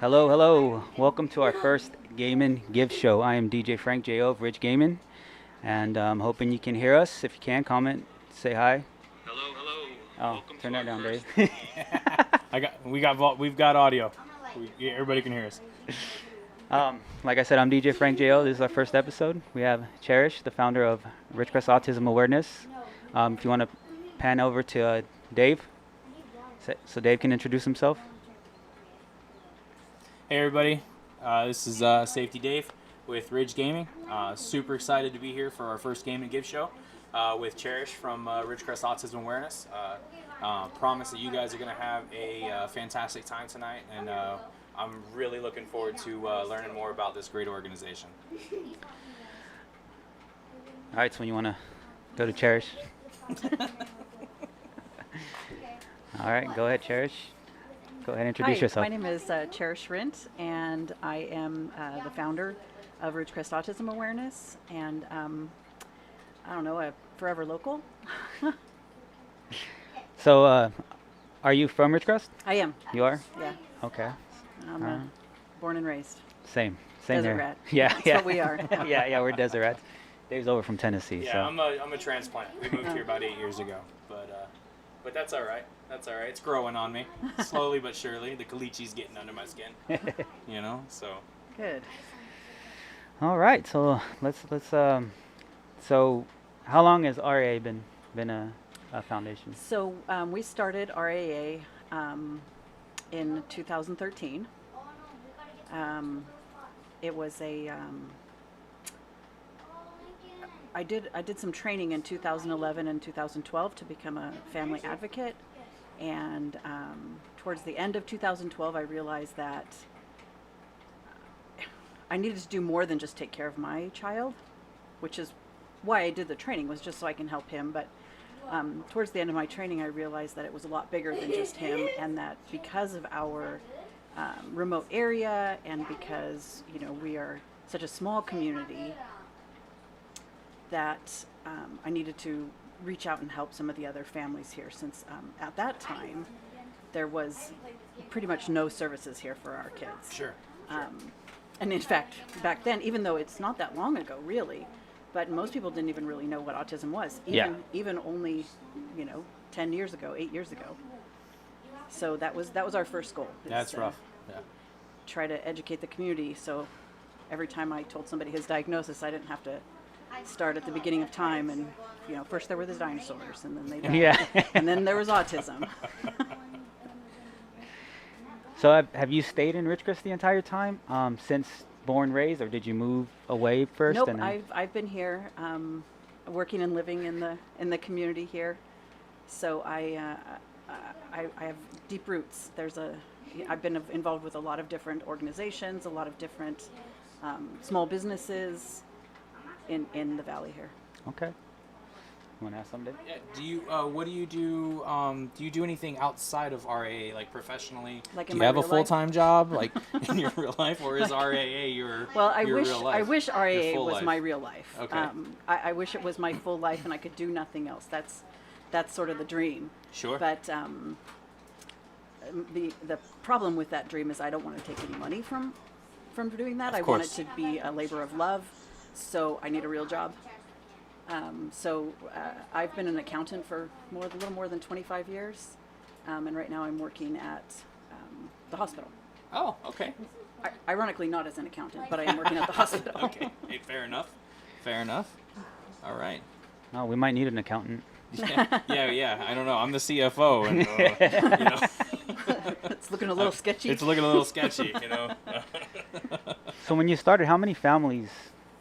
Hello, hello. Welcome to our first Gaming Give Show. I am DJ Frank J.O. of Ridge Gaming, and I'm hoping you can hear us. If you can, comment, say hi. Hello, hello. Oh, Welcome turn to that our down, first. Dave. We've got audio. Everybody can hear us. Like I said, I'm DJ Frank J.O. This is our first episode. We have Cherish, the founder of Ridgecrest Autism Awareness. If you want to pan over to Dave, so Dave can introduce himself. Hey everybody, this is Safety Dave with Ridge Gaming. Super excited to be here for our first Game and Give show with Cherish from Ridgecrest Autism Awareness. Promise that you guys are going to have a fantastic time tonight, and I'm really looking forward to learning more about this great organization. All right, so when you want to go to Cherish. All right, go ahead, Cherish. Go ahead and introduce Hi, yourself. my name is Cherish Rint, and I am the founder of Ridgecrest Autism Awareness, and I don't know, a forever local. So, are you from Ridgecrest? I am. You are? Yeah, Okay. I'm Alright. born and raised. Same Desert here. rat. Yeah, That's yeah. what we are. yeah, we're desert rats. Dave's over from Tennessee, Yeah, so. I'm a transplant. We moved here about 8 years ago, but that's all right. That's all right. It's growing on me, slowly but surely. The caliche getting under my skin, So. Good. All right, so let's so how long has RAA been a foundation? So we started RAA in 2013. It was a I did some training in 2011 and 2012 to become a family advocate, and towards the end of 2012 I realized that I needed to do more than just take care of my child, which is why I did the training, was just so I can help him. But towards the end of my training I realized that it was a lot bigger than just him, and that because of our remote area, and because we are such a small community, that I needed to reach out and help some of the other families here, since at that time there was pretty much no services here for our kids. Sure. And in fact, back then, even though it's not that long ago really, but most people didn't even really know what autism was, even only 10 years ago, 8 years ago. So that was our first goal. That's rough. Yeah. Try to educate the community, so every time I told somebody his diagnosis, I didn't have to start at the beginning of time, and first there were the dinosaurs, and then they died, Yeah. and then there was autism. So have you stayed in Ridgecrest the entire time since born raised, or did you move away first? Nope, and then... I've been here, working and living in the community here, so I have deep roots. I've been involved with a lot of different organizations, a lot of different small businesses in the valley here. Okay. You want to ask something? Yeah, do you? What do you do? Do you do anything outside of RAA, like professionally? Like do in you my have a real full life? time job, like in your real life, or is RAA your Well, your real life? I wish RAA Your full was life? my real life. Okay. I wish it was my full life and I could do nothing else. That's sort of the dream. Sure. But the problem with that dream is I don't want to take any money from doing that. Of I want it course. to be a labor of love. So I need a real job. I've been an accountant for a little more than 25 years, and right now I'm working at the hospital. Oh, okay. Ironically, not as an accountant, but I am working at the hospital. Okay. Hey, fair enough. Fair enough. All right. Oh, we might need an accountant. Yeah. I don't know. I'm the CFO, and It's looking a little sketchy. it's looking a little sketchy, So when you started, how many families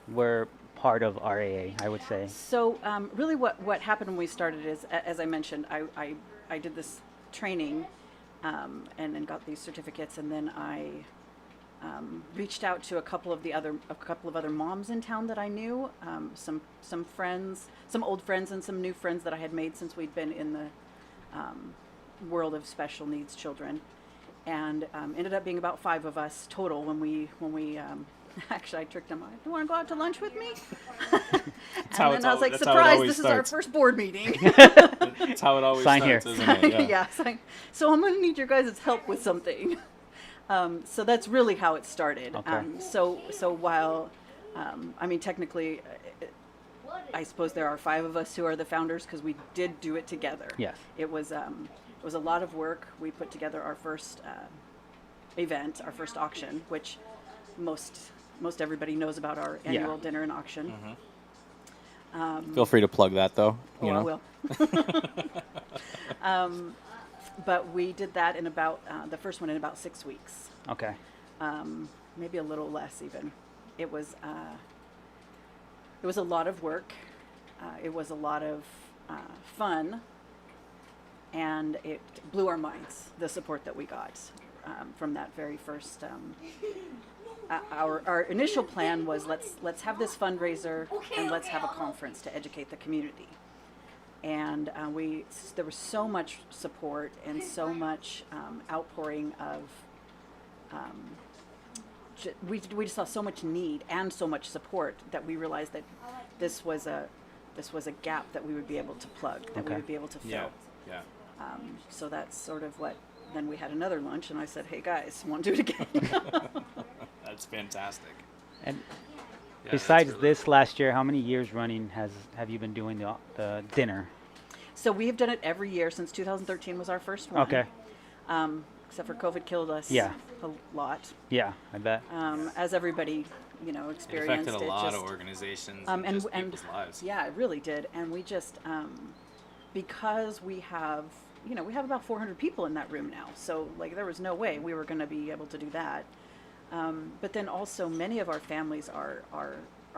were part of RAA, I would say? So really what happened when we started is, as I mentioned, I did this training and then got these certificates, and then I reached out to a couple of other moms in town that I knew, some friends, some old friends and some new friends that I had made since we'd been in the world of special needs children, and ended up being about 5 of us total when we actually I tricked them. Do you want to go out to lunch with me? And then I was like, surprise, this is our first board meeting. That's how it always Sign here. starts, isn't it? Yeah, so I'm going to need your guys' help with something. So that's really how it started. Okay. So while, I mean, technically, I suppose there are 5 of us who are the founders because we did do it together. Yes. It was a lot of work. We put together our first event, our first auction, which most everybody knows about our annual dinner and auction. Feel free to plug that, though. Oh, I will. But we did that in about the first one in about 6 weeks, Okay. maybe a little less even. It was a lot of work. It was a lot of fun, and it blew our minds, the support that we got from that very first. Our initial plan was let's have this fundraiser and let's have a conference to educate the community. And there was so much support and so much outpouring of. We just saw so much need and so much support that we realized that this was a gap that we would be able to plug, that we Okay. would be able to fill. Yeah. So that's sort of what. Then we had another lunch, and I said, "Hey guys, want to do it again?" That's fantastic. And Yeah, besides that's really this last year, how many years running have you been doing the dinner? So we have done it every year since 2013 was our first one. Okay. Except for COVID killed us Yeah. a lot. Yeah, I bet. As everybody, It experienced. affected a lot of organizations and just people's lives. Yeah, it really did. And we just, because we have about 400 people in that room now. So there was no way we were going to be able to do that. But then also many of our families are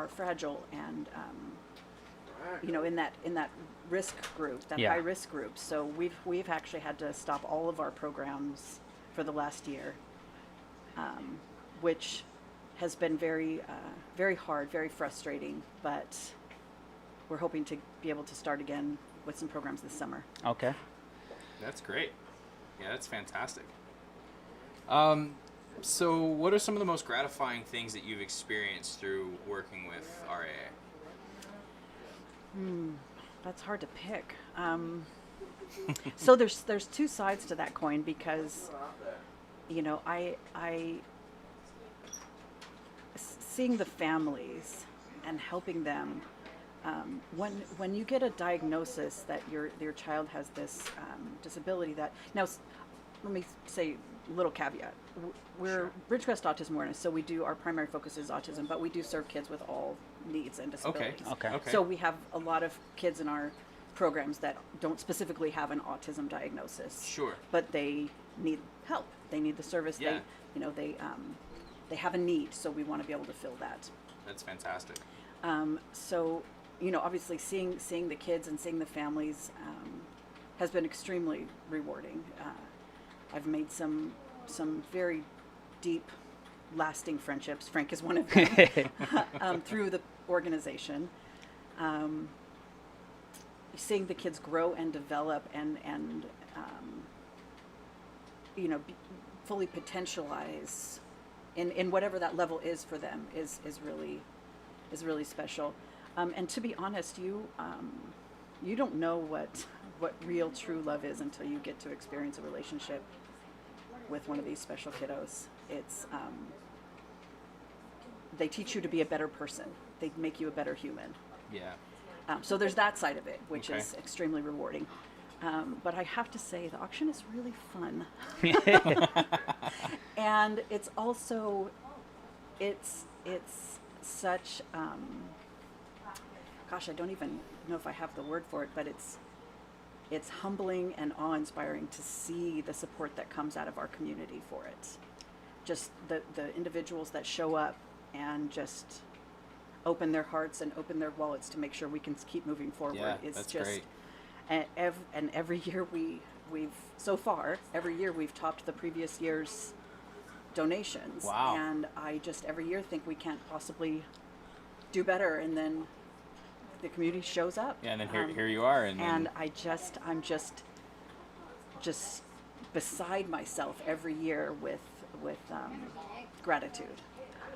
fragile and, in that risk group, that Yeah. high risk group. So we've actually had to stop all of our programs for the last year, which has been very, very hard, very frustrating. But we're hoping to be able to start again with some programs this summer. Okay. That's great. Yeah, that's fantastic. So what are some of the most gratifying things that you've experienced through working with RAA? That's hard to pick. So there's 2 sides to that coin because, seeing the families and helping them. When you get a diagnosis that your child has this disability that now, let me say a little caveat. We're Ridgecrest Autism Awareness, so our primary focus is autism, but we do serve kids with all needs and disabilities. Okay. So we have a lot of kids in our programs that don't specifically have an autism diagnosis. Sure. But they need help. They need the service. Yeah. They have a need, so we want to be able to fill that. That's fantastic. So, obviously seeing the kids and seeing the families has been extremely rewarding. I've made some very deep, lasting friendships. Frank is one of them through the organization. Seeing the kids grow and develop and fully potentialize in whatever that level is for them is really special. And to be honest, you don't know what real true love is until you get to experience a relationship with one of these special kiddos. It's they teach you to be a better person. They make you a better human. Yeah. So there's that side of it, which Okay. is extremely rewarding. But I have to say, the auction is really fun. And it's also, it's such, gosh, I don't even know if I have the word for it, but it's humbling and awe-inspiring to see the support that comes out of our community for it. Just the individuals that show up and just open their hearts and open their wallets to make sure we can keep moving forward. Yeah, It's that's just, great. And every year we've so far, every year we've topped the previous year's donations. Wow. And I just every year think we can't possibly do better, and then the community shows up. Yeah, and then here you are, and I'm just beside myself every year with gratitude.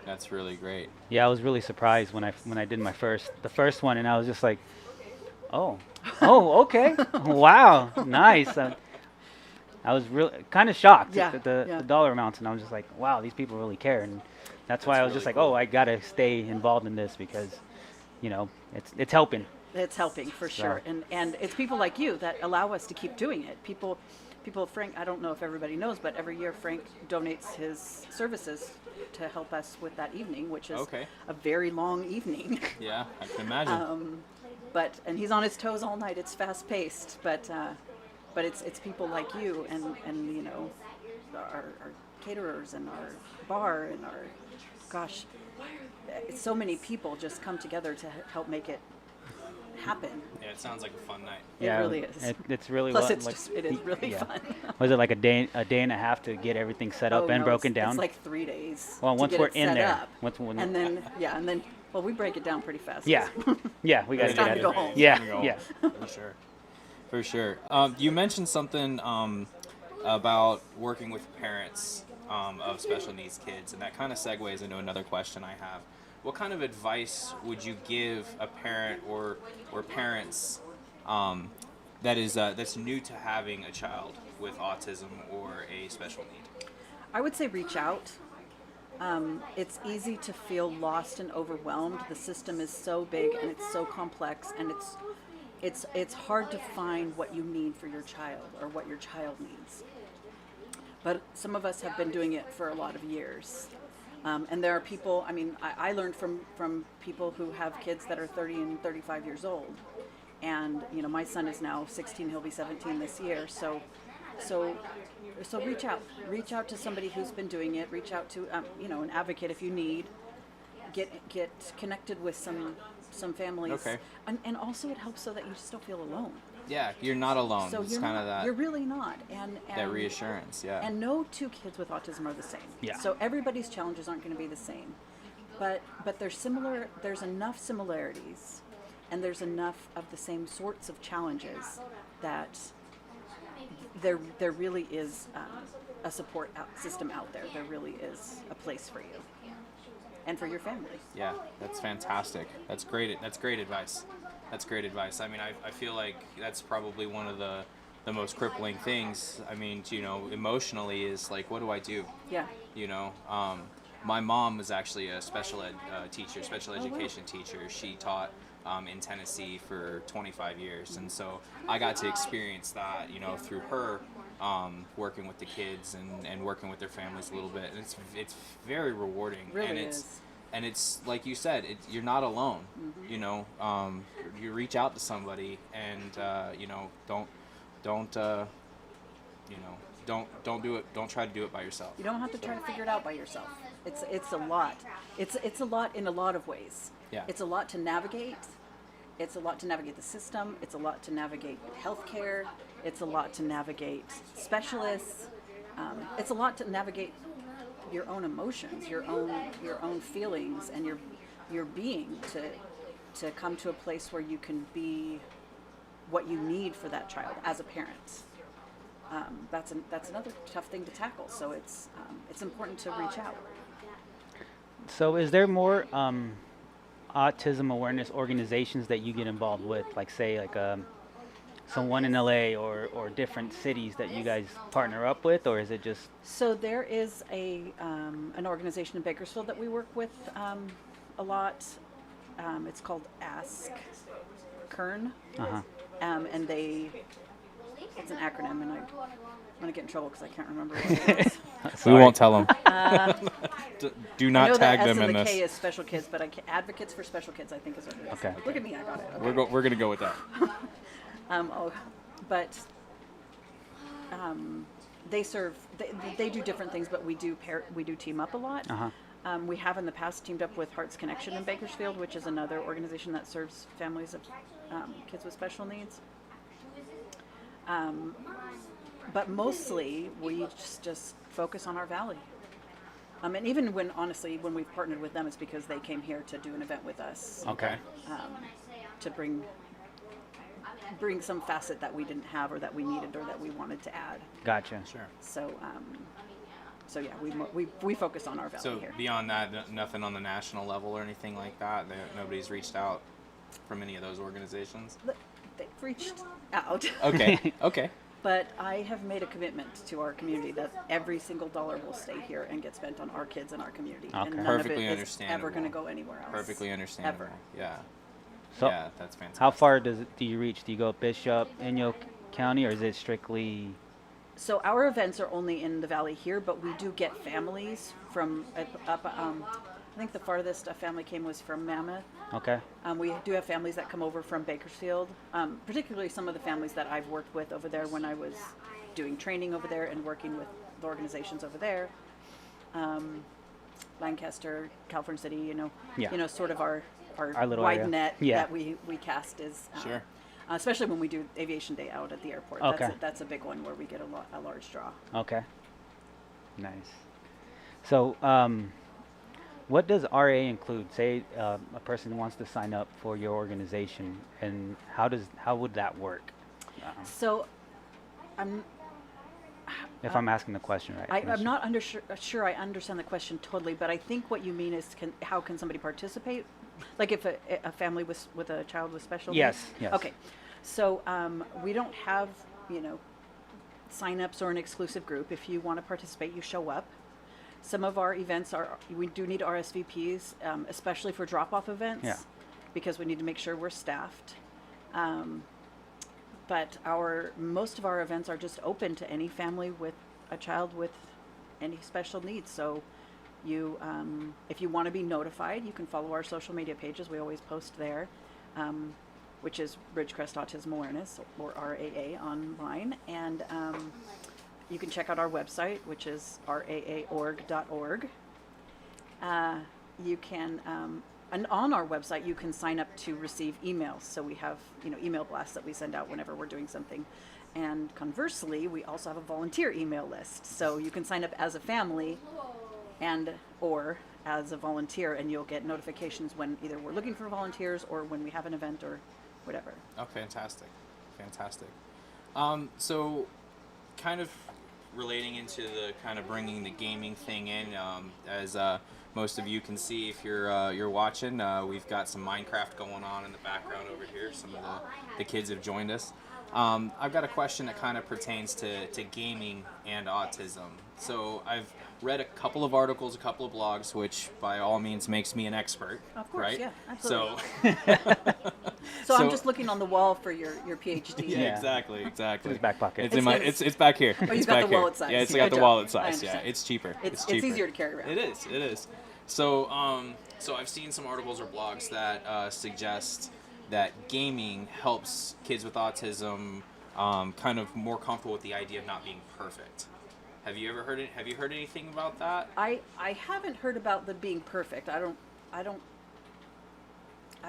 that's really great. Yeah, I was really surprised when I did the first one, and I was just like, oh, okay, wow, nice. I was really kind of shocked Yeah, at the yeah. dollar amounts, and I was just like, wow, these people really care, and that's why That's I was really just like, cool. oh, I gotta stay involved in this because, it's helping. It's helping for So- sure, and it's people like you that allow us to keep doing it. People, Frank. I don't know if everybody knows, but every year Frank donates his services to help us with that evening, which is Okay. a very long evening. Yeah, I can imagine. And he's on his toes all night. It's fast paced, but it's people like you and our caterers and our bar and our gosh, so many people just come together to help make it happen. Yeah, it sounds like a fun night. It really is. It's really Plus, well, it is really yeah. fun. Was it like a day and a half to get everything set up Oh, and no, broken down? It's like 3 days. Well, to once get we're it in set there, up. and then well, we break it down pretty fast. yeah, yeah, we got to It's get time out to go of home. it. Yeah, Time to go yeah. home. For sure. You mentioned something about working with parents of special needs kids, and that kind of segues into another question I have. What kind of advice would you give a parent or parents that's new to having a child with autism or a special need? I would say reach out. It's easy to feel lost and overwhelmed. The system is so big and it's so complex, and it's hard to find what you need for your child or what your child needs. But some of us have been doing it for a lot of years. And there are people, I learned from people who have kids that are 30 and 35 years old. And, my son is now 16, he'll be 17 this year. So reach out to somebody who's been doing it. Reach out to, an advocate if you need. Get connected with some families. Okay. And also it helps so that you just don't feel alone. Yeah, you're not alone. So it's you're kind not, of that you're really not. And that reassurance. Yeah. and no two kids with autism are the same. Yeah. So everybody's challenges aren't going to be the same. But they're similar. There's enough similarities, and there's enough of the same sorts of challenges that there really is a support system out there. There really is a place for you and for your family. Yeah, that's fantastic. That's great. That's great advice. That's great advice. I feel like that's probably one of the most crippling things. Emotionally is like, what do I do? Yeah. My mom was actually a special ed teacher, special education teacher. She taught in Tennessee for 25 years, and so I got to experience that, through her, working with the kids and working with their families a little bit, and it's very rewarding. Really and is. And it's like you said, you're not alone. Mm-hmm. You reach out to somebody, and don't do it. Don't try to do it by yourself. You don't have to try to figure it out by yourself. It's a lot. It's a lot in a lot of ways. Yeah. It's a lot to navigate. It's a lot to navigate the system. It's a lot to navigate healthcare. It's a lot to navigate specialists. It's a lot to navigate your own emotions, your own feelings, and your being to come to a place where you can be what you need for that child as a parent. That's another tough thing to tackle. So it's important to reach out. So is there more autism awareness organizations that you get involved with, like someone in LA or different cities that you guys partner up with, or is it just? So there is an organization in Bakersfield that we work with a lot. It's called Ask Kern, Uh-huh. and it's an acronym, and I'm gonna get in trouble because I can't remember what it is. We won't tell them. Do I not know tag that them S in and the this. K is special kids, but Advocates for Special Kids, I think is what it is. Okay. Look at me, I got it. Okay. We're gonna go with that. But they do different things, but we do team up a lot. Uh-huh. We have in the past teamed up with Hearts Connection in Bakersfield, which is another organization that serves families of kids with special needs. But mostly we just focus on our valley. And even when we've partnered with them, it's because they came here to do an event with us. Okay. To bring some facet that we didn't have or that we needed or that we wanted to add. Gotcha. Sure. So yeah, we focus on our valley So here. beyond that, nothing on the national level or anything like that. Nobody's reached out from any of those organizations. They've reached out. Okay. Okay. But I have made a commitment to our community that every single dollar will stay here and get spent on our kids and our community. Okay. And none Perfectly of it is understandable. ever going to go anywhere else. Perfectly understandable. Ever. Yeah. So Yeah, that's fantastic. how far do you reach? Do you go Bishop, Inyo County, or is it strictly? So our events are only in the valley here, but we do get families from up. I think the farthest a family came was from Mammoth. Okay. We do have families that come over from Bakersfield, particularly some of the families that I've worked with over there when I was doing training over there and working with the organizations over there. Lancaster, California City, Yeah. sort of our little wide area. net Yeah. that we cast is Sure. especially when we do Aviation Day out at the airport. Okay. That's a big one where we get a large draw. Okay. Nice. So, what does RAA include? Say a person wants to sign up for your organization, and how would that work? So, I'm If I'm asking the question right. I'm not sure I understand the question totally, but I think what you mean is how can somebody participate? Like if a family with a child with special Yes, needs? yes. Okay. So we don't have, sign-ups or an exclusive group. If you want to participate, you show up. Some of our events we do need RSVPs, especially for drop-off events, Yeah. because we need to make sure we're staffed. But most of our events are just open to any family with a child with any special needs. So if you want to be notified, you can follow our social media pages. We always post there, which is Ridgecrest Autism Awareness, or RAA online. And you can check out our website, which is raaorg.org. You can, and on our website, you can sign up to receive emails. So we have, email blasts that we send out whenever we're doing something. And conversely, we also have a volunteer email list. So you can sign up as a family or as a volunteer, and you'll get notifications when either we're looking for volunteers or when we have an event or whatever. Oh, fantastic. Fantastic. So kind of relating into the kind of bringing the gaming thing in, as most of you can see if you're watching, we've got some Minecraft going on in the background over here. Some of the kids have joined us. I've got a question that kind of pertains to gaming and autism. So I've read a couple of articles, a couple of blogs, which by all means makes me an expert. Of course, right? yeah, absolutely. So, I'm just looking on the wall for your PhD. yeah, Yeah. exactly. His back pocket. It's in my. It's back here. Oh, you've It's got back the here. wallet size. Yeah, it's Good got the job. wallet I size. Yeah, understand. it's cheaper. It's cheaper. easier to carry around. It is. It is. So, so I've seen some articles or blogs that suggest that gaming helps kids with autism kind of more comfortable with the idea of not being perfect. Have you ever heard it? Have you heard anything about that? I haven't heard about the being perfect. I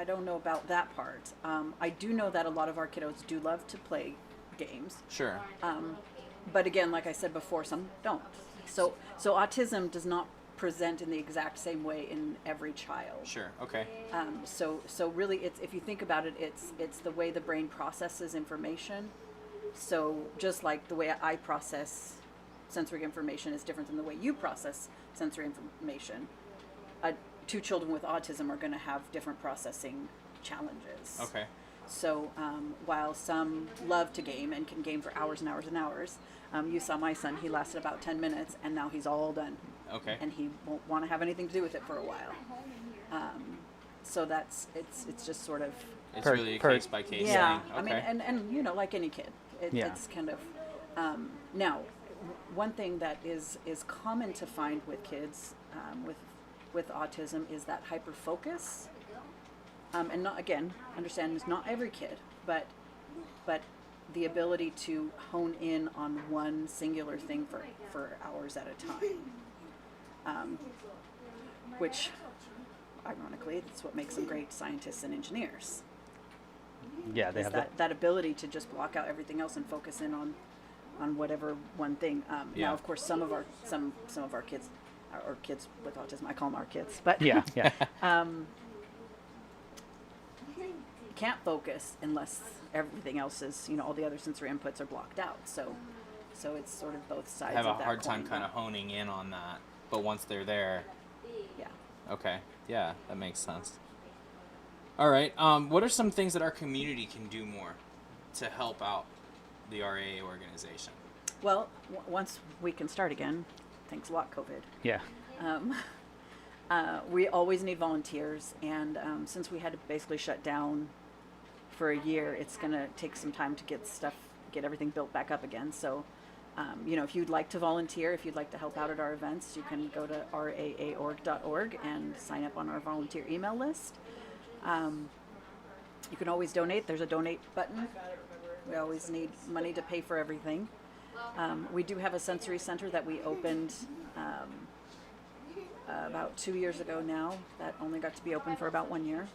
don't know about that part. I do know that a lot of our kiddos do love to play games. Sure. But again, like I said before, some don't. So autism does not present in the exact same way in every child. Sure. Okay. So really, it's, if you think about it, it's the way the brain processes information. So just like the way I process sensory information is different than the way you process sensory information. Two children with autism are going to have different processing challenges. Okay. So while some love to game and can game for hours and hours and hours, you saw my son, he lasted about 10 minutes and now he's all done. Okay. And he won't want to have anything to do with it for a while. So it's just sort of, It's really a case by case yeah, thing. I mean, Okay. and like any kid, Yeah. it's kind of, now, one thing that is common to find with kids with autism is that hyperfocus. And not, again, understand it's not every kid, but the ability to hone in on one singular thing for hours at a time. Which, ironically, that's what makes them great scientists and engineers. Yeah, they Is have that ability to just block out everything else and focus in on whatever one thing. Yeah. Now, of course, some of our kids, or kids with autism, I call them our kids, but Yeah, yeah. can't focus unless everything else is, all the other sensory inputs are blocked out. So it's sort of both sides. Have of a that hard time coin. kind of honing in on that, but once they're there, Yeah. okay, yeah, that makes sense. All right, what are some things that our community can do more to help out the RAA organization? Well, once we can start again, thanks a lot, COVID. Yeah. We always need volunteers, and since we had to basically shut down for a year, it's going to take some time to get everything built back up again. So, if you'd like to volunteer, if you'd like to help out at our events, you can go to raaorg.org and sign up on our volunteer email list. You can always donate. There's a donate button. We always need money to pay for everything. We do have a sensory center that we opened about 2 years ago now. That only got to be open for about 1 year.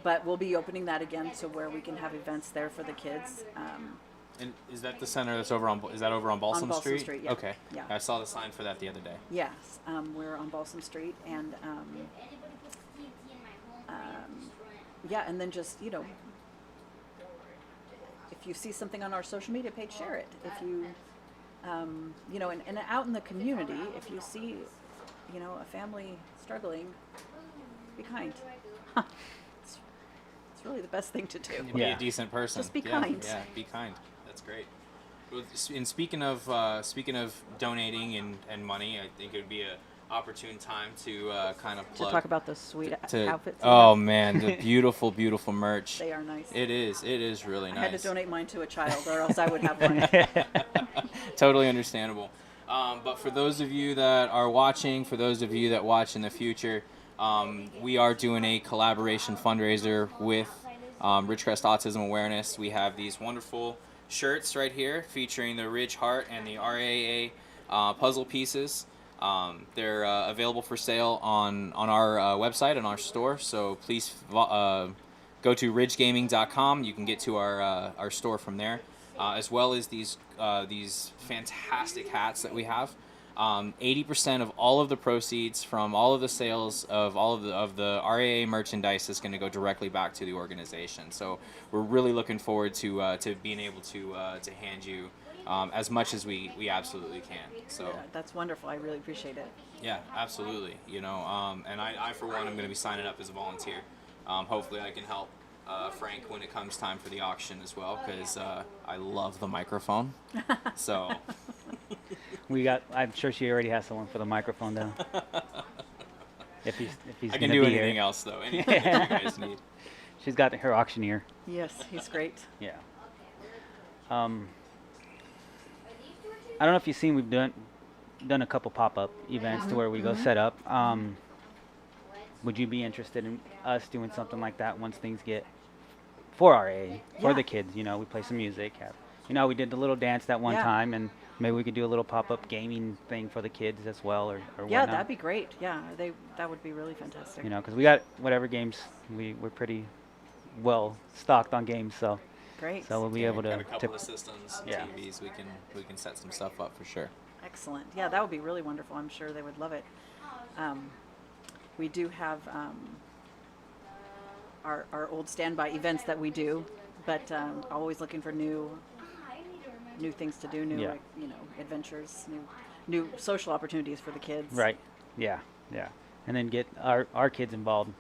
But we'll be opening that again to where we can have events there for the kids. And is that the center that's over on Balsam Balsam Street? Street, yeah. Okay. Yeah. I saw the sign for that the other day. Yes, we're on Balsam Street, and and then just, if you see something on our social media page, share it. If you, and out in the community, if you see, a family struggling, be kind. It's really the best thing to do. Be a decent person. Just be kind. Yeah, be kind. That's great. Well, and speaking of donating and money, I think it would be a opportune time to kind of plug. To talk about those sweet outfits. Oh man, the beautiful, beautiful merch. They are nice. It is really nice. I had to donate mine to a child, or else I would have one. Totally understandable. But for those of you that are watching, for those of you that watch in the future, we are doing a collaboration fundraiser with Ridgecrest Autism Awareness. We have these wonderful shirts right here featuring the Ridge Heart and the RAA puzzle pieces. They're available for sale on our website and our store, so please go to ridgegaming.com. You can get to our store from there, as well as these fantastic hats that we have. 80% of all of the proceeds from all of the sales of all of the RAA merchandise is going to go directly back to the organization. So we're really looking forward to being able to hand you as much as we absolutely can. So Yeah, that's wonderful. I really appreciate it. yeah, absolutely. And I for one, I'm going to be signing up as a volunteer. Hopefully I can help Frank when it comes time for the auction as well, because I love the microphone. So I'm sure she already has someone for the microphone though. If he's I gonna can do be anything here. else though. Anything that you guys need. She's got her auctioneer. Yes, he's great. Yeah. I don't know if you've seen, we've done a couple pop-up events to where we go set up. Would you be interested in us doing something like that once things get for RAA, for Yeah. the kids? We play some music. We did the little dance that one Yeah. time, and maybe we could do a little pop-up gaming thing for the kids as well, or Yeah, whatnot. that'd be great. Yeah, that would be really fantastic. Because we got whatever games, we're pretty well stocked on games, so Great. we'll be able got to a couple of systems, Yeah. TVs. We can set some stuff up for sure. Excellent. Yeah, that would be really wonderful. I'm sure they would love it. We do have our old standby events that we do, but always looking for new things to do, new Yeah. adventures, new social opportunities for the kids. Right. Yeah. And then get our kids involved.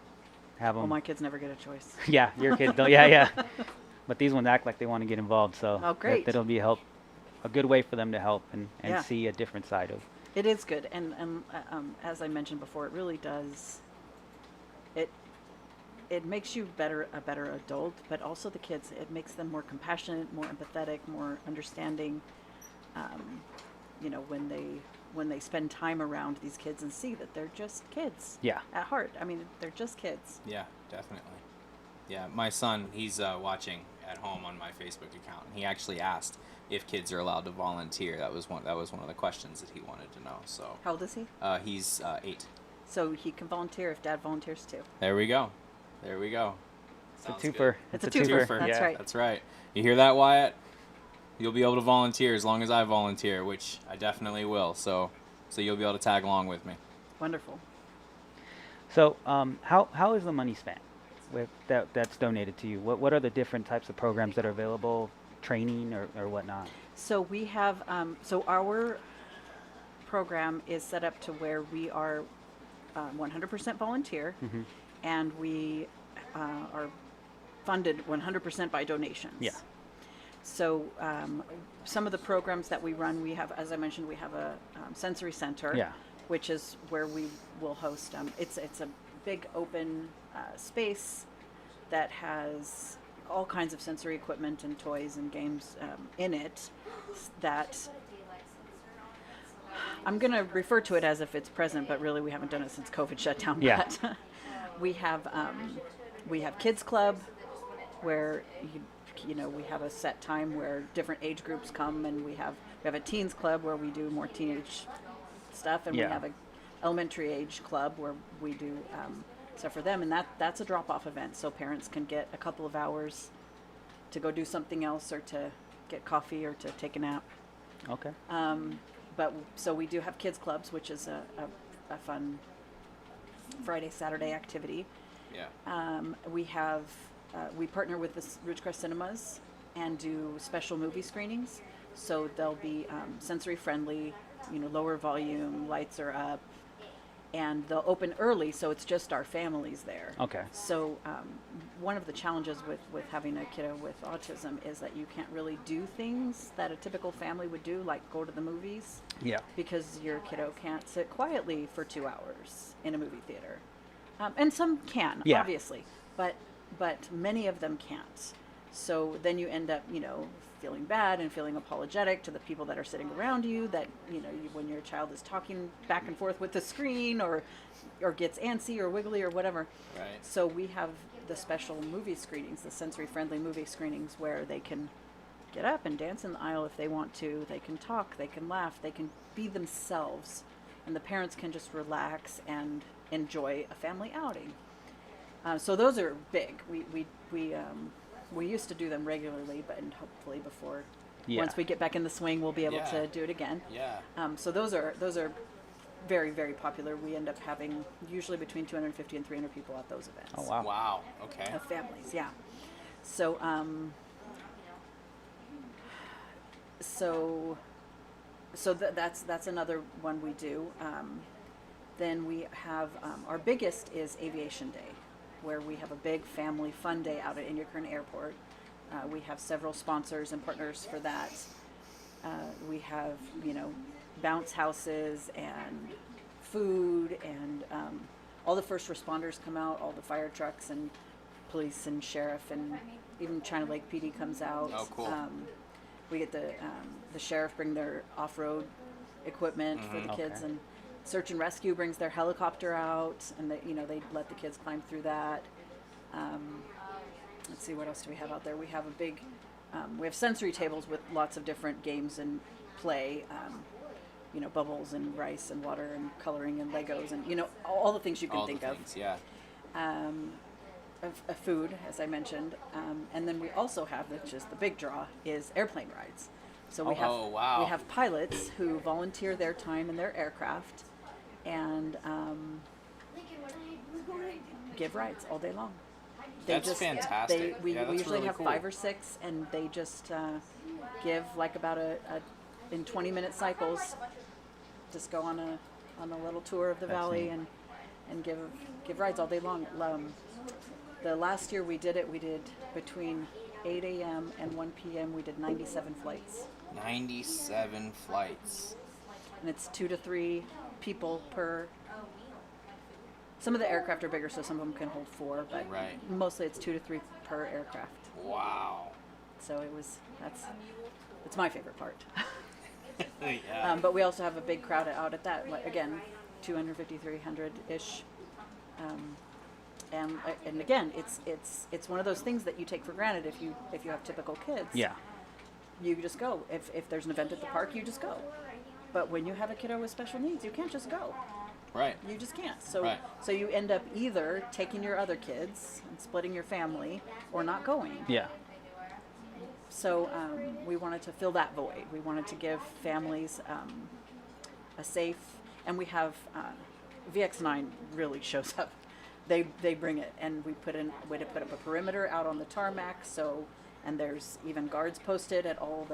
Have them. Well, my kids never get a choice. Yeah, your kids don't. Yeah. But these ones act like they want to get involved, so Oh, great. that'll be a good way for them to help and Yeah. see a different side of. It is good, and as I mentioned before, it really does. It makes you a better adult, but also the kids. It makes them more compassionate, more empathetic, more understanding. When they spend time around these kids and see that they're just kids. Yeah. At heart, I mean, they're just kids. Yeah, definitely. Yeah, my son, he's watching at home on my Facebook account. He actually asked if kids are allowed to volunteer. That was one of the questions that he wanted to know. So How old is he? he's 8. So he can volunteer if Dad volunteers too. There we go. It's a Sounds toofer. good. It's a twofer. That's yeah. right. That's right. You hear that, Wyatt? You'll be able to volunteer as long as I volunteer, which I definitely will. So you'll be able to tag along with me. Wonderful. So how is the money spent that's donated to you? What are the different types of programs that are available, training or whatnot? So we have, our program is set up to where we are 100% volunteer, and we are funded 100% by donations. Yeah. So some of the programs that we run, we have, as I mentioned, we have a sensory center, Yeah. which is where we will host. It's a big open space that has all kinds of sensory equipment and toys and games in it. That I'm going to refer to it as if it's present, but really we haven't done it since COVID shut down. Yeah. But we have kids club where we have a set time where different age groups come, and we have a teens club where we do more teenage stuff, and Yeah. we have a elementary age club where we do stuff for them, and that's a drop-off event, so parents can get a couple of hours to go do something else, or to get coffee, or to take a nap. Okay. But so we do have kids clubs, which is a fun Friday, Saturday activity. Yeah. We partner with the Ridgecrest Cinemas and do special movie screenings. So they'll be sensory friendly, lower volume, lights are up, and they'll open early, so it's just our families there. Okay. So one of the challenges with having a kiddo with autism is that you can't really do things that a typical family would do, like go to the movies, Yeah. because your kiddo can't sit quietly for 2 hours in a movie theater. And some can, Yeah. obviously, but many of them can't. So then you end up, feeling bad and feeling apologetic to the people that are sitting around you, that, when your child is talking back and forth with the screen, or gets antsy or wiggly or whatever. Right. So we have the special movie screenings, the sensory friendly movie screenings, where they can get up and dance in the aisle if they want to. They can talk, they can laugh, they can be themselves, and the parents can just relax and enjoy a family outing. So those are big. We used to do them regularly, but hopefully once we get back in the swing, we'll be able Yeah. to do it again. Yeah. So those are very, very popular. We end up having usually between 250 and 300 people at those events. Oh, wow. Wow. Okay. Of families, yeah. So that's another one we do. Then we have our biggest is Aviation Day, where we have a big family fun day out at Indian Airport. We have several sponsors and partners for that. We have, bounce houses and food, and all the first responders come out, all the fire trucks and police and sheriff, and even China Lake PD comes out. Oh, cool. We get the sheriff bring their off-road equipment for the kids, Okay. and search and rescue brings their helicopter out, and they let the kids climb through that. Let's see, what else do we have out there? We have we have sensory tables with lots of different games and play, bubbles and rice and water and coloring and Legos and, all the things you can All think the of. things, yeah. Of food, as I mentioned. And then we also have, which is the big draw, is airplane rides. So we Oh, wow. we have pilots who volunteer their time in their aircraft and give rides all day long. That's fantastic. We Yeah, that's usually really have cool. 5 or 6, and they just give like about in 20-minute cycles. Just go on a little tour of the That's valley neat. and give rides all day long. The last year we did between 8 a.m. and 1 p.m. we did 97 flights, 97 flights. and it's 2 to 3 people per. Some of the aircraft are bigger, so some of them can hold 4, but Right. mostly it's 2 to 3 per aircraft. Wow. So it's my favorite part. Yeah. But we also have a big crowd out at that. Like, again, 250, 300-ish. And again, it's one of those things that you take for granted if you have typical kids. Yeah. You just go. If there's an event at the park, you just go. But when you have a kiddo with special needs, you can't just go. Right. You just can't. So Right. so you end up either taking your other kids and splitting your family, or not going. Yeah. So we wanted to fill that void. We wanted to give families a safe, and we have VX9 really shows up. They bring it, and we put up a perimeter out on the tarmac. And there's even guards posted at all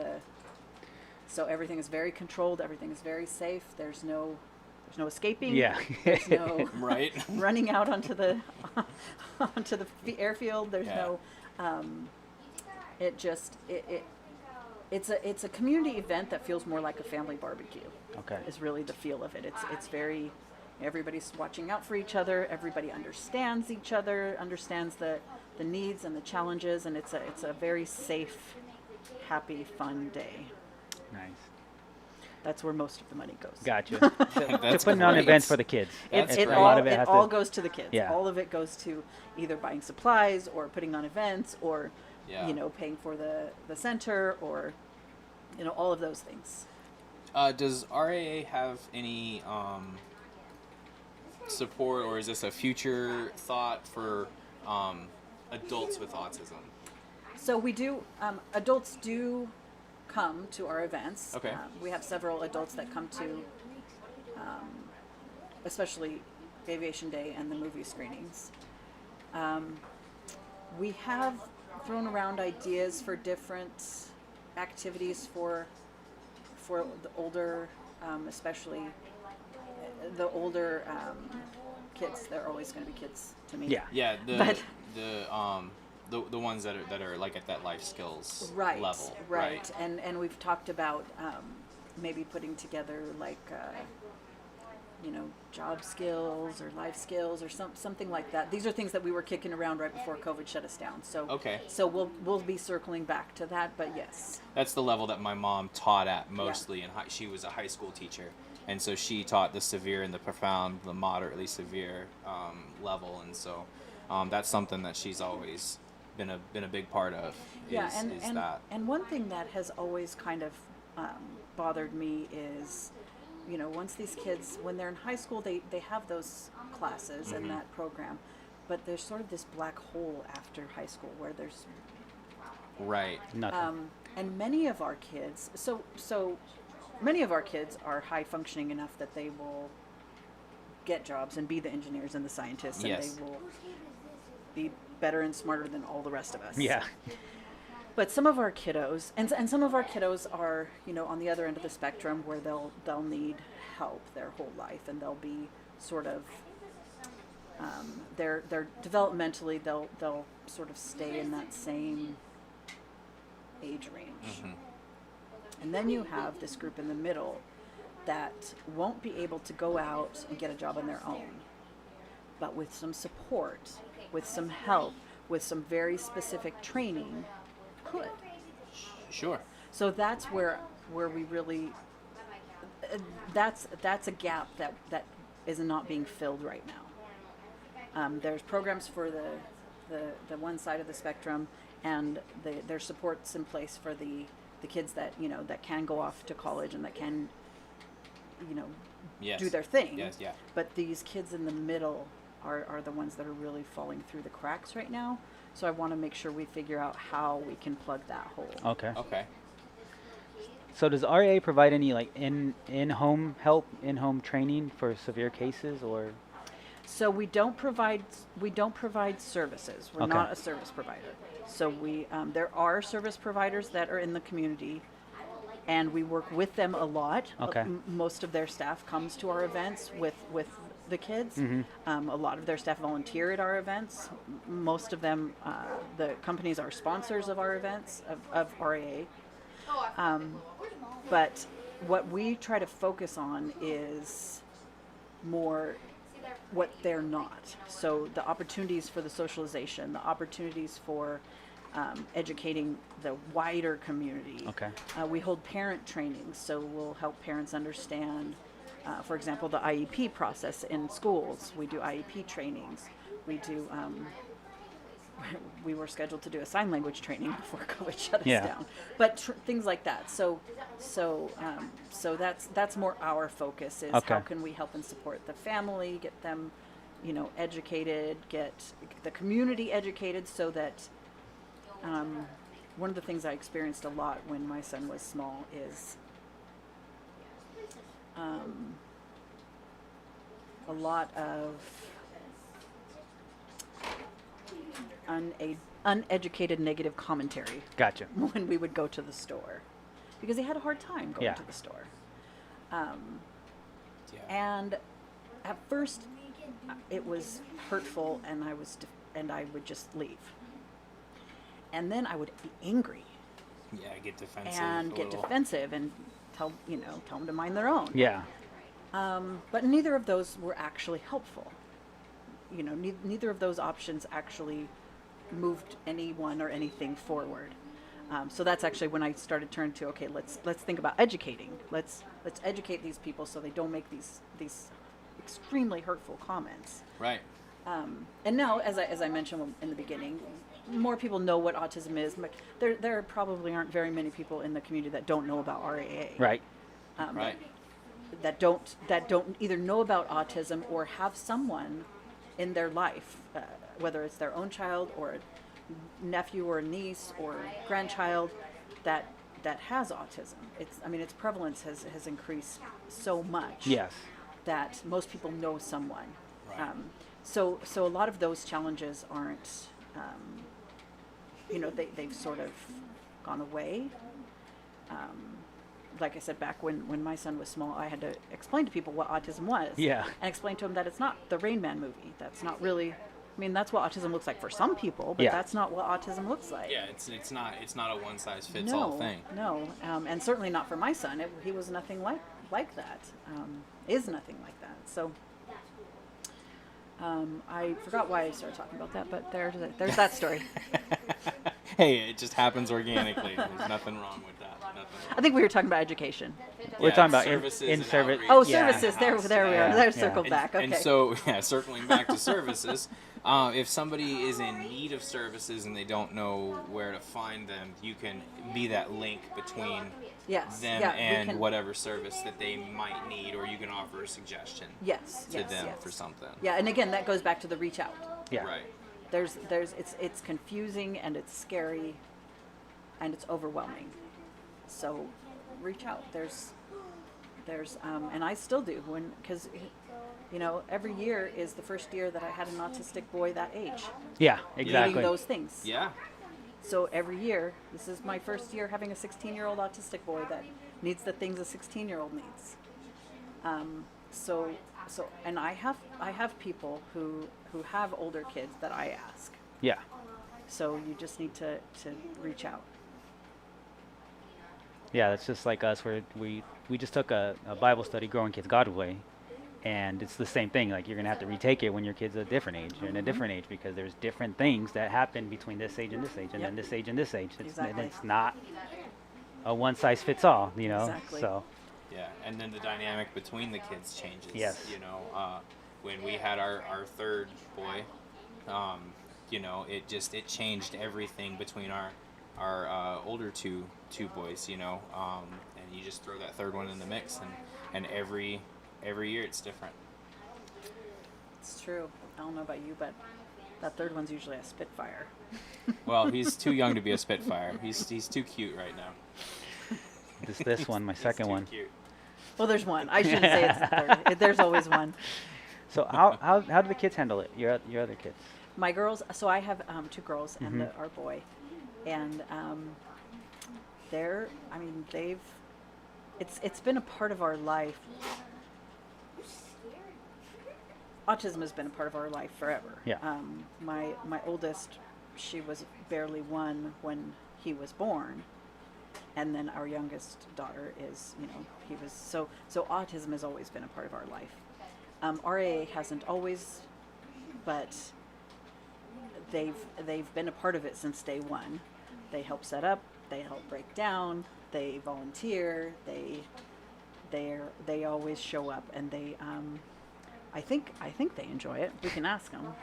so everything is very controlled. Everything is very safe. There's no escaping. Yeah. There's no Right. running out onto the airfield. There's Yeah. no. It it's a community event that feels more like a family barbecue. Okay. Is really the feel of it. It's very, everybody's watching out for each other. Everybody understands each other, understands the needs and the challenges, and it's a very safe, happy, fun day. Nice. That's where most of the money goes. Gotcha. That's Putting on great. events for the kids. That's It great. A lot of it it has all to. goes to the kids. Yeah. All of it goes to either buying supplies or putting on events or, Yeah. paying for the center or, all of those things. Does RAA have any support, or is this a future thought for adults with autism? So we do, adults do come to our events. Okay. We have several adults that come to, especially Aviation Day and the movie screenings. We have thrown around ideas for different activities for the older, especially the older kids. They're always going to be kids to me. Yeah. Yeah, But- the ones that are like at that life skills Right, level. right. And we've talked about maybe putting together like job skills or life skills or something like that. These are things that we were kicking around right before COVID shut us down. So Okay. So we'll be circling back to that, but yes. That's the level that my mom taught at mostly. And she was a high school teacher, and so she taught the severe and the profound, the moderately severe level, and so that's something that she's always been a big part of. Yeah, is that. and one thing that has always kind of bothered me is, once these kids, when they're in high school, they have those classes and that program, but there's sort of this black hole after high school where there's Right. Nothing. and many of our kids, so many of our kids are high functioning enough that they will get jobs and be the engineers and the scientists, and Yes. they will be better and smarter than all the rest of us. Yeah. But some of our kiddos, and some of our kiddos are, on the other end of the spectrum where they'll need help their whole life, and they'll be sort of, they're developmentally they'll sort of stay in that same age range. Mhm. And then you have this group in the middle that won't be able to go out and get a job on their own, but with some support, with some help, with some very specific training, could. Sure. So that's where we really, that's a gap that is not being filled right now. There's programs for the one side of the spectrum, and there's supports in place for the kids that that can go off to college and that can Yes. do their thing. Yes. Yeah. But these kids in the middle are the ones that are really falling through the cracks right now. So I want to make sure we figure out how we can plug that hole. Okay. Okay. So does RAA provide any like in-home help, in-home training for severe cases, or? So we don't provide services. We're Okay. not a service provider. So there are service providers that are in the community, and we work with them a lot. Okay. Most of their staff comes to our events with the kids. Mhm. A lot of their staff volunteer at our events. Most of them, the companies are sponsors of our events, of RAA. But what we try to focus on is more what they're not. So the opportunities for the socialization, the opportunities for educating the wider community. Okay. We hold parent trainings, so we'll help parents understand, for example, the IEP process in schools. We do IEP trainings. We do, we were scheduled to do a sign language training before COVID shut us Yeah. down. But things like that. So that's more our focus is Okay. how can we help and support the family, get them, educated, get the community educated, so that one of the things I experienced a lot when my son was small is a lot of uneducated negative commentary Gotcha. when we would go to the store, because he had a hard time going Yeah. to the store. Yeah. And at first, it was hurtful, and I would just leave. And then I would be angry get defensive. and a get little. defensive and tell them to mind their own. Yeah. But neither of those were actually helpful. Neither of those options actually moved anyone or anything forward. So that's actually when I started turning to, okay, let's think about educating. Let's educate these people so they don't make these extremely hurtful comments. Right. And now, as I mentioned in the beginning, more people know what autism is. But there probably aren't very many people in the community that don't know about RAA. Right. Right. That don't either know about autism or have someone in their life, whether it's their own child or a nephew or a niece or grandchild that has autism. Its prevalence has increased so much. Yes. That most people know someone. Right. So a lot of those challenges aren't, they've sort of gone away. Like I said, back when my son was small, I had to explain to people what autism was. Yeah. And explain to them that it's not the Rain Man movie. That's not really, that's what autism looks like for some people, but Yeah. that's not what autism looks like. Yeah, it's not a one size fits all thing. No, and certainly not for my son. He was nothing like that. Is nothing like that. So I forgot why I started talking about that, but there's that story. Hey, it just happens organically. There's nothing wrong with that. I think we were talking about education. We're talking about services in and service. outreach. Oh, Yeah. services. There we are. Yeah. There's circled back. Okay. And so, circling back to services, if somebody is in need of services and they don't know where to find them, you can be that link between yes. them Yeah, we and can- whatever service that they might need, or you can offer a suggestion Yes. to yes, them yes. for something. Yeah, and again, that goes back to the reach out. Yeah. Right. It's confusing and it's scary, and it's overwhelming. So, reach out. There's, and I still do because, every year is the first year that I had an autistic boy that age. Yeah. Exactly. Needing those things. Yeah. So every year, this is my first year having a 16-year-old autistic boy that needs the things a 16-year-old needs. So, and I have people who have older kids that I ask. Yeah. So you just need to reach out. Yeah, that's just like us, where we just took a Bible study, Growing Kids God's Way, and it's the same thing. Like, you're going to have to retake it when your kid's a different age, or in a different age, because there's different things that happen between this age and this age, and Yep. then this age and this age. Exactly. It's not a one-size-fits-all, Exactly. So, Yeah, and then the dynamic between the kids changes. Yes. When we had our third boy, it changed everything between our older two boys, and you just throw that third one in the mix, and every year it's different. It's true. I don't know about you, but that third one's usually a Spitfire. Well, he's too young to be a Spitfire. He's too cute right now. this one, my second He's too one. Cute. Well, there's one. I shouldn't say it's the third. There's always one. So how do the kids handle it? Your other kids? My girls. So I have 2 girls and Mm-hmm. our boy, and it's been a part of our life. Autism has been a part of our life forever. Yeah. My oldest, she was barely 1 when he was born, and then our youngest daughter is, he was so autism has always been a part of our life. RAA hasn't always, but they've been a part of it since day one. They help set up, they help break down, they volunteer, they always show up, and they I think they enjoy it. We can ask them.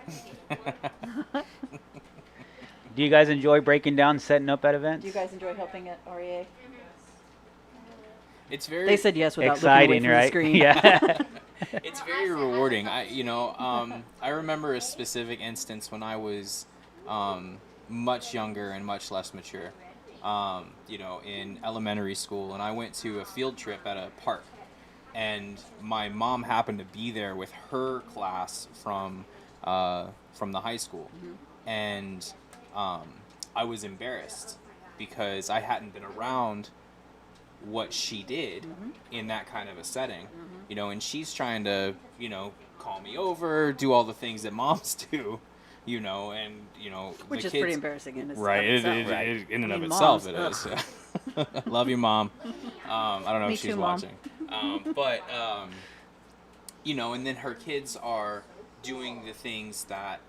Do you guys enjoy breaking down, setting up at events? Do you guys enjoy helping at RAA? It's very. They said yes without exciting, looking away from right? the screen. Yeah. It's very rewarding. I remember a specific instance when I was much younger and much less mature, in elementary school, and I went to a field trip at a park, and my mom happened to be there with her class from the high school, and I was embarrassed because I hadn't been around what she did in that kind of a setting, and she's trying to, call me over, do all the things that moms do, you know, and you know, Which the is kids, pretty embarrassing in right? itself. In and I of mean, itself, it moms, is. Love you, Mom. I don't know Me if she's too, Mom. watching, but you know, and then her kids are doing the things that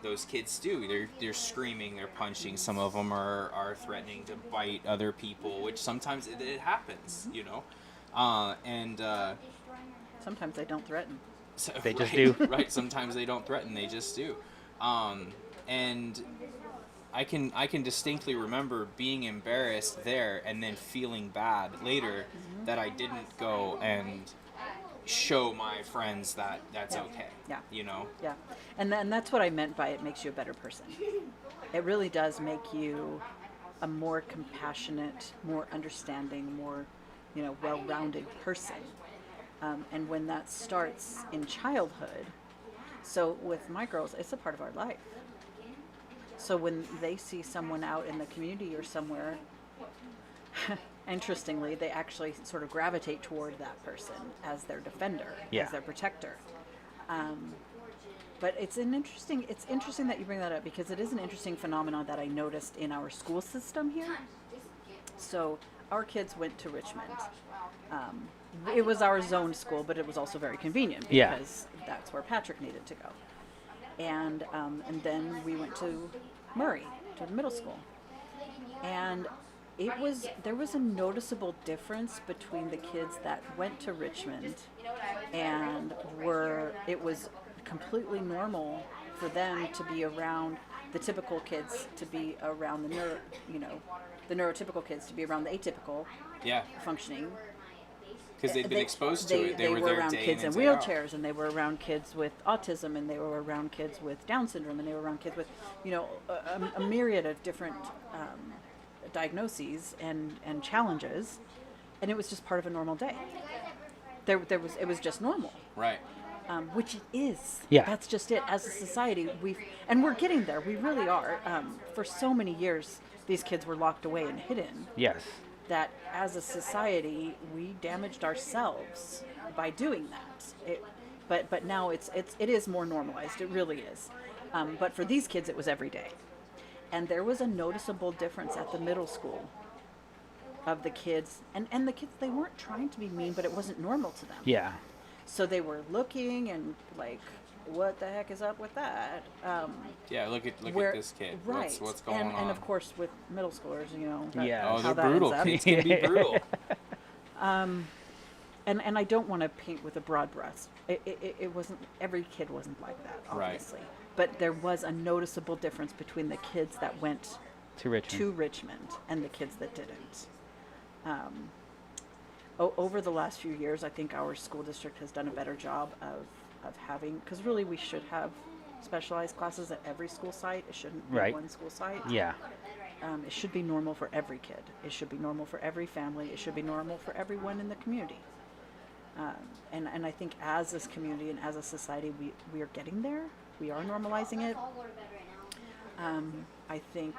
those kids do. They're screaming, they're punching. Some of them are threatening to bite other people, which sometimes it happens, you know, and. Sometimes they don't threaten. So, They just right, do. right. Sometimes they don't threaten; they just do. And I can distinctly remember being embarrassed there, and then feeling bad later that I didn't go and show my friends that that's okay. Yeah. You know. Yeah, and that's what I meant by it makes you a better person. It really does make you a more compassionate, more understanding, more, well-rounded person. And when that starts in childhood, so with my girls, it's a part of our life. So when they see someone out in the community or somewhere, interestingly, they actually sort of gravitate toward that person as their defender, Yeah. as their protector. But it's interesting that you bring that up, because it is an interesting phenomenon that I noticed in our school system here. So our kids went to Richmond. It was our zone school, but it was also very convenient Yeah. because that's where Patrick needed to go. And then we went to Murray, to the middle school. And there was a noticeable difference between the kids that went to Richmond and it was completely normal for them to be around the typical kids, to be around the neurotypical kids, to be around the atypical Yeah. functioning. Because they'd been exposed to it. They were there around day kids in in and day out. wheelchairs, and they were around kids with autism, and they were around kids with Down syndrome, and they were around kids with, a myriad of different diagnoses and challenges, and it was just part of a normal day. It was just normal, Right. which it is. Yeah. That's just it. As a society, and we're getting there. We really are. For so many years, these kids were locked away and hidden. Yes. That as a society we damaged ourselves by doing that. But now it is more normalized. It really is. But for these kids, it was every day, and there was a noticeable difference at the middle school of the kids, and the kids, they weren't trying to be mean, but it wasn't normal to them. Yeah. So they were looking and like, what the heck is up with that? Yeah. Look at this kid. Right. What's going on? And of course with middle schoolers, Yeah. Oh, how they're that brutal. ends up. Kids can be brutal. And I don't want to paint with a broad brush. It wasn't, every kid wasn't like that, Right. obviously. But there was a noticeable difference between the kids that went To Richmond. to Richmond and the kids that didn't. Over the last few years, I think our school district has done a better job of having, because really we should have specialized classes at every school site. It shouldn't be Right. one school site. Yeah. It should be normal for every kid. It should be normal for every family. It should be normal for everyone in the community. And I think as this community and as a society, we are getting there. We are normalizing it. I think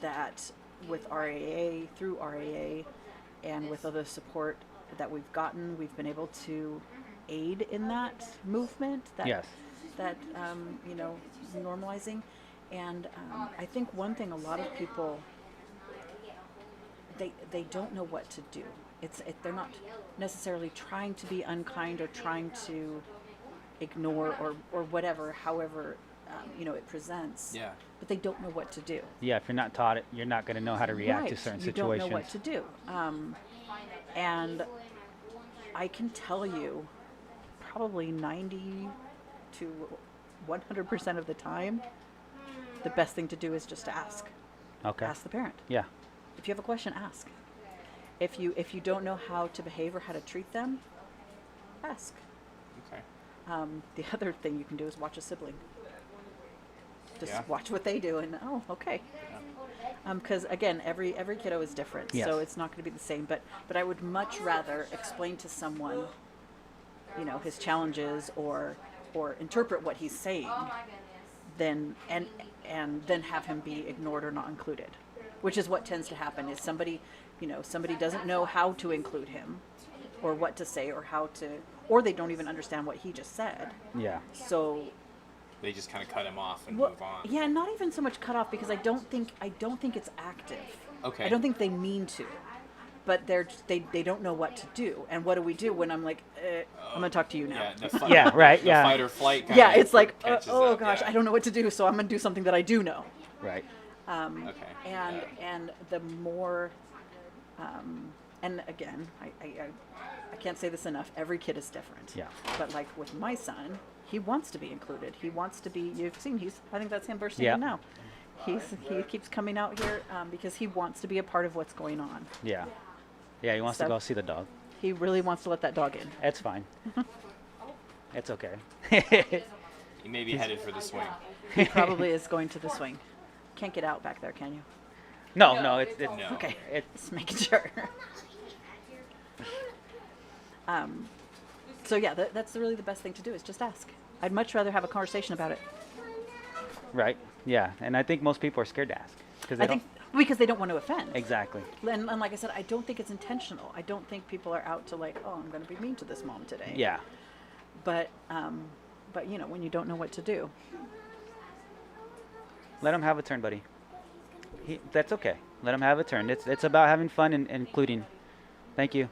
that with RAA, through RAA, and with other support that we've gotten, we've been able to aid in that movement. Yes. That normalizing. And I think one thing, a lot of people, they don't know what to do. They're not necessarily trying to be unkind or trying to ignore or whatever, however it presents. Yeah. But they don't know what to do. Yeah. If you're not taught it, you're not going to know how to react to Right. certain You situations. don't know what to do. And I can tell you, probably 90 to 100% of the time, the best thing to do is just to ask. Okay. Ask the parent. Yeah. If you have a question, ask. If you don't know how to behave or how to treat them, ask. Okay. The other thing you can do is watch a sibling. Just Yeah. watch what they do, and okay. Because again, every kiddo is different, Yes. so it's not going to be the same. But I would much rather explain to someone, his challenges or interpret what he's saying, than and then have him be ignored or not included, which is what tends to happen. Is somebody doesn't know how to include him, or what to say, or how to, or they don't even understand what he just said. Yeah. So they just kind of cut him off and Well, move on. yeah, not even so much cut off because I don't think it's active. Okay. I don't think they mean to, but they don't know what to do. And what do we do when I'm like, I'm gonna talk to you now? Yeah, the Yeah, right, the yeah. fight or flight kind Yeah, of it's like, catches oh up, gosh, yeah. I don't know what to do, so I'm gonna do something that I do know. Right. Okay. And the more, and again, I can't say this enough. Every kid is different. Yeah. But like with my son, he wants to be included. He wants to be. You've seen. I think that's him bursting Yeah. in now. He keeps coming out here because he wants to be a part of what's going on. Yeah. Yeah, he wants to So- go see the dog. He really wants to let that dog in. It's fine. It's okay. He may be headed for the swing. He probably is going to the swing. Can't get out back there, can you? No, it's No. Okay. It, Just making sure. So yeah, that's really the best thing to do is just ask. I'd much rather have a conversation about it. right. Yeah, and I think most people are scared to ask because I think because they don't want to offend. exactly. And like I said, I don't think it's intentional. I don't think people are out to like, oh, I'm going to be mean to this mom today. Yeah. But you know, when you don't know what to do. Let him have a turn, buddy. That's okay. Let him have a turn. It's about having fun and including. Thank you.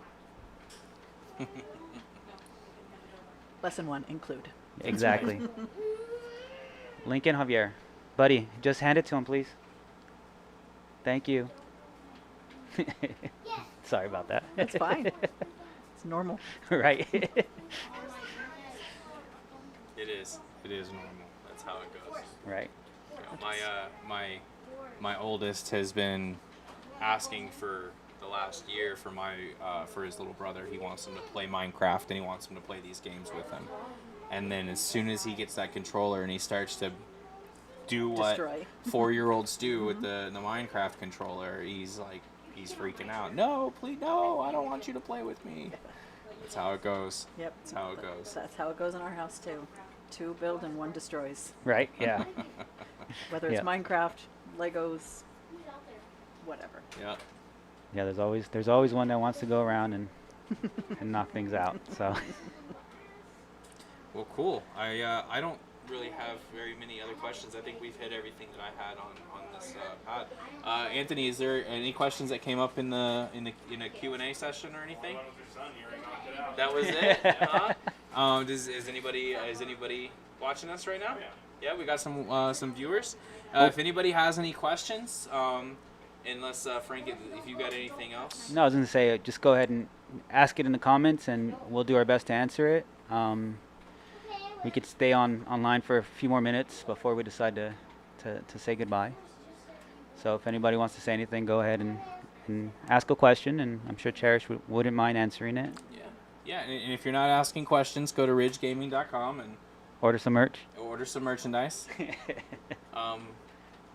Lesson 1, include. Exactly. Lincoln Javier. Buddy, just hand it to him, please. Thank you. Sorry about that. That's fine. It's normal. Right. It is. It is normal. That's how it goes. Right. You know, my oldest has been asking for the last year for his little brother. He wants him to play Minecraft and he wants him to play these games with him. And then as soon as he gets that controller and he starts to do what Destroy. 4-year-olds do with the Minecraft controller, he's freaking out. No, please, no! I don't want you to play with me. That's how it goes. Yep. That's how it goes. That's how it goes in our house too. 2 build and 1 destroys. Right. Yeah. Whether it's Yeah. Minecraft, Legos, whatever. Yeah. Yeah. There's always one that wants to go around and knock things out. So. Well, cool. I don't really have very many other questions. I think we've hit everything that I had on this pod. Anthony, is there any questions that came up in a Q&A session or anything? That was it. Huh? Is anybody watching us right now? Yeah, we got some viewers. If anybody has any questions, unless Frank, if you got anything else. No, I was gonna say just go ahead and ask it in the comments, and we'll do our best to answer it. We could stay online for a few more minutes before we decide to say goodbye. So if anybody wants to say anything, go ahead and ask a question, and I'm sure Cherish wouldn't mind answering it. Yeah, and if you're not asking questions, go to ridgegaming.com and Order some merch. order some merchandise.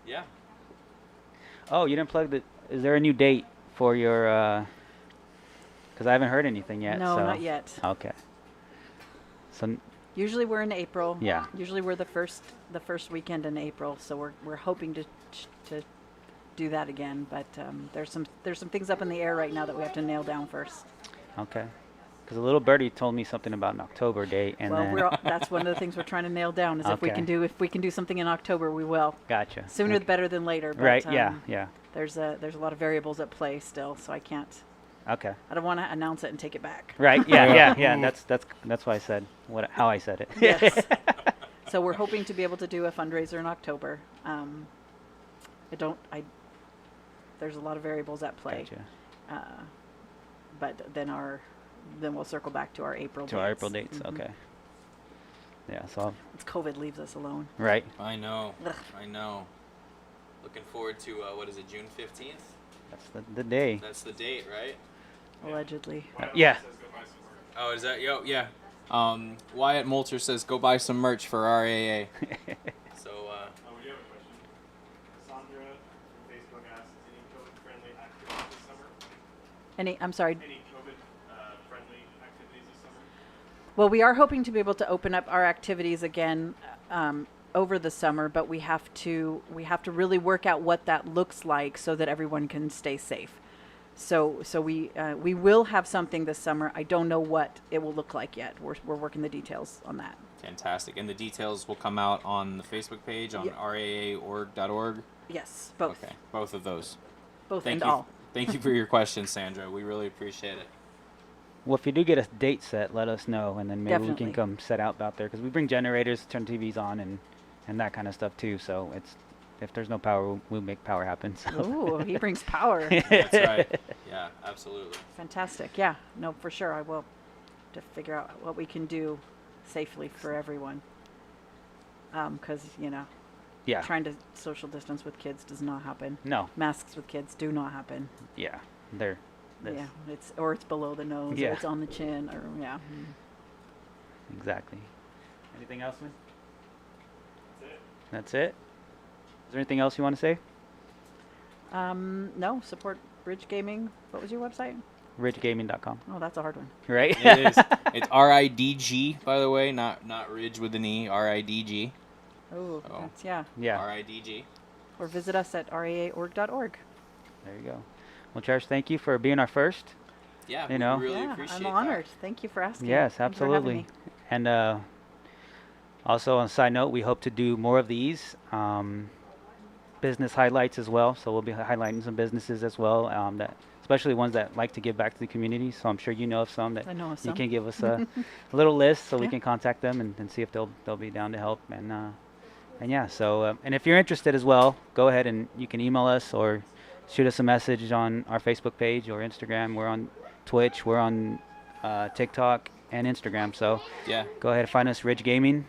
Yeah. Oh, you didn't plug the. Is there a new date for your? Because I haven't heard anything yet. No, so. not yet. Okay. So Usually we're in April. Yeah. Usually we're the first weekend in April, so we're hoping to do that again. But there's some things up in the air right now that we have to nail down first. okay. Because a little birdie told me something about an October date, and Well, then that's one of the things we're trying to nail down is if we Okay. can do something in October, we will. gotcha. Sooner Okay. better than later. But, Right. Yeah. There's a lot of variables at play still, so I Okay. don't want to announce it and take it back. Right. Yeah. And that's why I said how I said it. Yes. So we're hoping to be able to do a fundraiser in October. There's a lot of variables at play. Gotcha. But then we'll circle back to our April To dates. our April dates. Mhm. Okay. Yeah. So It's COVID leaves us alone. right. I know. Ugh. I know. Looking forward to what is it, June 15th? That's the day. That's the date, right? Allegedly. Yeah. Oh, is that yeah? Wyatt Moulter says go buy some merch for RAA. So We do have a question. Sandra from Facebook asks, any COVID-friendly activities this summer? I'm sorry. Any COVID-friendly activities this summer? Well, we are hoping to be able to open up our activities again over the summer, but we have to really work out what that looks like so that everyone can stay safe. So we will have something this summer. I don't know what it will look like yet. We're working the details on that. Fantastic. And the details will come out on the Facebook page on Yeah. RAA.org.org. Yes, both. Okay, both of those. Both Thank and you. all. Thank you for your question, Sandra. We really appreciate it. Well, if you do get a date set, let us know, and then maybe we Definitely. can come set out there, because we bring generators, turn TVs on, and that kind of stuff too. So if there's no power, we'll make power happen. So. Ooh, he brings power. That's right. Yeah, absolutely. Fantastic. Yeah, no, for sure. I will to figure out what we can do safely for everyone. Because, Yeah. trying to social distance with kids does not happen. No. Masks with kids do not happen. Yeah. They're. This. Yeah, it's below the nose, Yeah. or it's on the chin, or yeah. Exactly. Anything else, man? That's it. That's it. Is there anything else you want to say? No, support Ridge Gaming. What was your website? Ridgegaming.com. Oh, that's a hard one. Right? It is. It's RIDG, by the way, not Ridge with an E. RIDG. Oh, Oh. that's yeah. Yeah. RIDG. Or visit us at raa.org.org. There you go. Well, Cherish, thank you for being our first. Yeah, You know? we really Yeah, appreciate I'm that. honored. Thank you for asking. Yes, Thanks for having absolutely. me. And also, on a side note, we hope to do more of these business highlights as well. So we'll be highlighting some businesses as well, that especially ones that like to give back to the community. So I'm sure you know of some that I know of you some. can give us a little list so we Yeah. can contact them and see if they'll be down to help. And yeah, so and if you're interested as well, go ahead and you can email us or shoot us a message on our Facebook page or Instagram. We're on Twitch, we're on TikTok and Instagram. So Yeah. go ahead and find us, Ridge Gaming.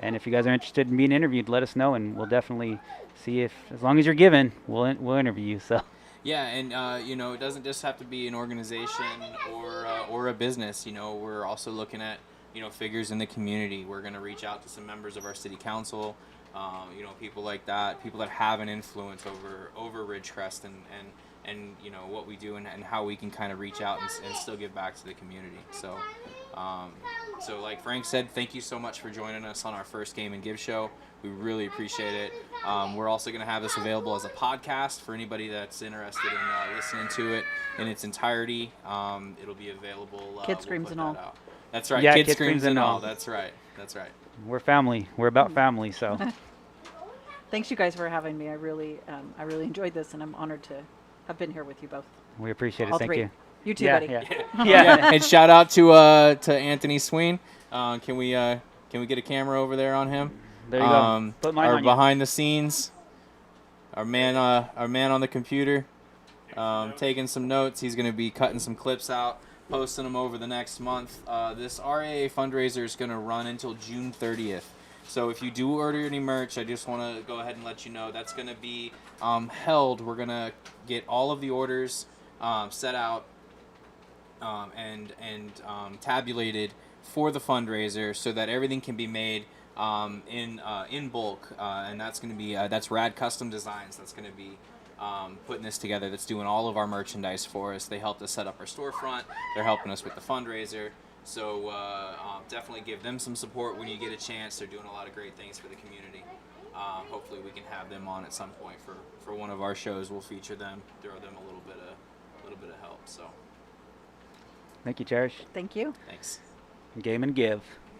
And if you guys are interested in being interviewed, let us know, and we'll definitely see if, as long as you're given, we'll interview you. So Yeah, and it doesn't just have to be an organization or a business. We're also looking at figures in the community. We're going to reach out to some members of our city council, people like that, people that have an influence over Ridgecrest and what we do and how we can kind of reach out and still give back to the community. So like Frank said, thank you so much for joining us on our first Game and Give show. We really appreciate it. We're also going to have this available as a podcast for anybody that's interested in listening to it in its entirety. It'll be available. Kid screams put and that all. out. That's right. Yeah, Kid Kid screams Screams and and all. all. That's right. we're family. We're about family. So Thanks, you guys, for having me. I really enjoyed this, and I'm honored to have been here with you both. we appreciate it. All Thank three. you. You too, Yeah, buddy. yeah. Yeah. And shout out to Anthony Sween. Can we get a camera over there on him? There you go. Put mine Our on you. behind the scenes, our man on the computer, taking some notes. He's going to be cutting some clips out, posting them over the next month. This RAA fundraiser is going to run until June 30th. So if you do order any merch, I just want to go ahead and let you know that's going to be held. We're going to get all of the orders set out and tabulated for the fundraiser so that everything can be made in bulk, and that's going to be that's Rad Custom Designs. That's going to be putting this together. That's doing all of our merchandise for us. They helped us set up our storefront. They're helping us with the fundraiser. So definitely give them some support when you get a chance. They're doing a lot of great things for the community. Hopefully we can have them on at some point for one of our shows. We'll feature them, throw them a little bit of help. So Thank you, Cherish. Thank you. thanks. Game and Give.